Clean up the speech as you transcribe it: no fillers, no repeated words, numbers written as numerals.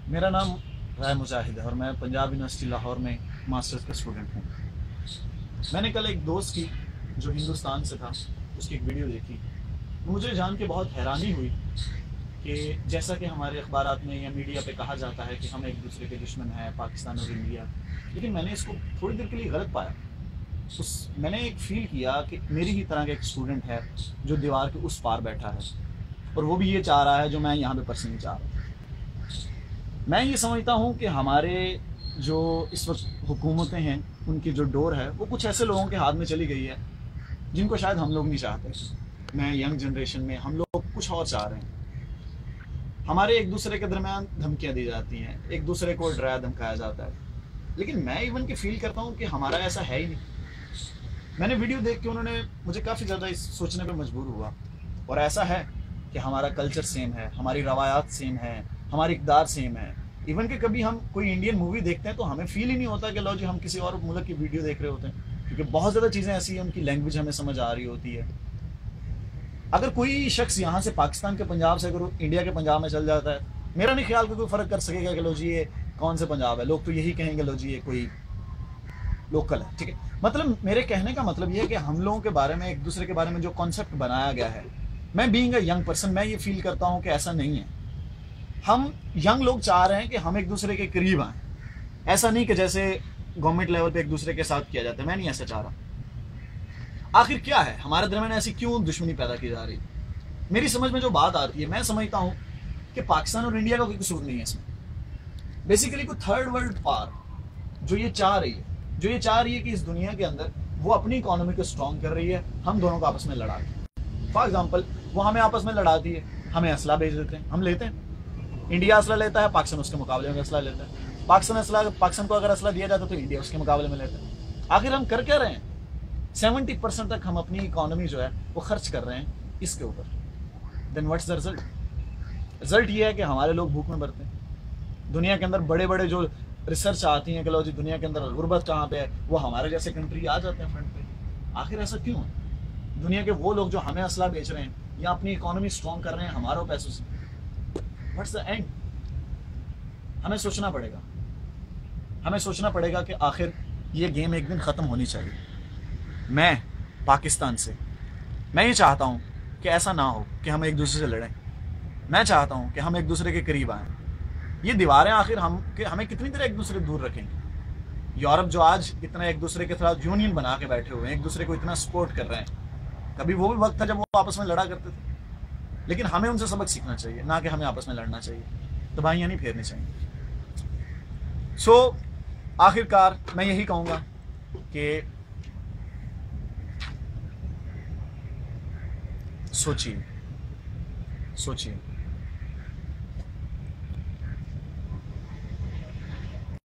मेरा नाम राय मुजाहिद है और मैं पंजाब यूनिवर्सिटी लाहौर में मास्टर्स का स्टूडेंट हूँ। मैंने कल एक दोस्त की जो हिंदुस्तान से था उसकी एक वीडियो देखी। मुझे जान के बहुत हैरानी हुई कि जैसा कि हमारे अखबारात में या मीडिया पे कहा जाता है कि हम एक दूसरे के दुश्मन हैं, पाकिस्तान और इंडिया, लेकिन मैंने इसको थोड़ी देर के लिए गलत पाया। मैंने एक फील किया कि मेरी ही तरह का एक स्टूडेंट है जो दीवार के उस पार बैठा है और वो भी ये चाह रहा है जो मैं यहाँ पे पर्सनली चाह रहा हूँ। मैं ये समझता हूँ कि हमारे जो इस वक्त हुकूमतें हैं उनकी जो डोर है वो कुछ ऐसे लोगों के हाथ में चली गई है जिनको शायद हम लोग नहीं चाहते। मैं यंग जनरेशन में हम लोग कुछ और चाह रहे हैं। हमारे एक दूसरे के दरमियान धमकियाँ दी जाती हैं, एक दूसरे को डराया धमकाया जाता है, लेकिन मैं इवन के फील करता हूँ कि हमारा ऐसा है ही नहीं। मैंने वीडियो देख के उन्होंने मुझे काफ़ी ज़्यादा इस सोचने पर मजबूर हुआ। और ऐसा है कि हमारा कल्चर सेम है, हमारी रवायात सेम है, हमारी इक़दार सेम है। इवन कि कभी हम कोई इंडियन मूवी देखते हैं तो हमें फील ही नहीं होता कि लो जी हम किसी और मुल्क की वीडियो देख रहे होते हैं, क्योंकि बहुत ज़्यादा चीज़ें ऐसी हैं, उनकी लैंग्वेज हमें समझ आ रही होती है। अगर कोई शख्स यहाँ से पाकिस्तान के पंजाब से अगर इंडिया के पंजाब में चल जाता है, मेरा नहीं ख्याल कि कोई फ़र्क कर सकेगा कि लो जी ये कौन से पंजाब है। लोग तो यही कहेंगे लो जी ये कोई लोकल है। ठीक है, मतलब मेरे कहने का मतलब ये है कि हम लोगों के बारे में, एक दूसरे के बारे में जो कॉन्सेप्ट बनाया गया है, मैं बीइंग अ यंग पर्सन मैं ये फील करता हूँ कि ऐसा नहीं है। हम यंग लोग चाह रहे हैं कि हम एक दूसरे के करीब आए, ऐसा नहीं कि जैसे गवर्नमेंट लेवल पे एक दूसरे के साथ किया जाता है। मैं नहीं ऐसा चाह रहा। आखिर क्या है हमारे दरमियान, ऐसी क्यों दुश्मनी पैदा की जा रही है? मेरी समझ में जो बात आती है, मैं समझता हूँ कि पाकिस्तान और इंडिया का कोई कसूर नहीं है इसमें। बेसिकली कोई थर्ड वर्ल्ड पावर जो ये चाह रही है कि इस दुनिया के अंदर वो अपनी इकोनॉमी को स्ट्रॉन्ग कर रही है, हम दोनों को आपस में लड़ा के। फॉर एग्जाम्पल वो हमें आपस में लड़ाती है, हमें असला भेज देते हैं, हम लेते हैं। इंडिया असला लेता है, पाकिस्तान उसके मुकाबले में असला लेता है। पाकिस्तान को अगर असला दिया जाता तो इंडिया उसके मुकाबले में लेता है। आखिर हम कर क्या रहे हैं? 70% तक हम अपनी इकोनॉमी जो है वो खर्च कर रहे हैं इसके ऊपर। Then what's the result? Result ये है कि हमारे लोग भूख में मरते हैं। दुनिया के अंदर बड़े बड़े जो रिसर्च आती हैं कि लो जी दुनिया के अंदर गुर्बत कहाँ पे है, वो हमारे जैसे कंट्री आ जाते हैं फ्रंट पे। आखिर ऐसा क्यों है? दुनिया के वो लोग जो हमें असला बेच रहे हैं या अपनी इकोनॉमी स्ट्रॉन्ग कर रहे हैं हमारे पैसों से, व्हाट्स द एंड? हमें सोचना पड़ेगा। हमें सोचना पड़ेगा कि आखिर ये गेम एक दिन ख़त्म होनी चाहिए। मैं पाकिस्तान से मैं ये चाहता हूँ कि ऐसा ना हो कि हम एक दूसरे से लड़ें। मैं चाहता हूँ कि हम एक दूसरे के करीब आएँ। ये दीवारें आखिर हमें कितनी देर एक दूसरे दूर रखेंगे? यूरोप जो आज इतना एक दूसरे के साथ यूनियन बना के बैठे हुए हैं, एक दूसरे को इतना सपोर्ट कर रहे हैं, कभी वो भी वक्त था जब वो आपस में लड़ा करते थे। लेकिन हमें उनसे सबक सीखना चाहिए, ना कि हमें आपस में लड़ना चाहिए, तबाहियाँ नहीं फेरनी चाहिए। आखिरकार मैं यही कहूँगा कि सोचिए, सोचिए।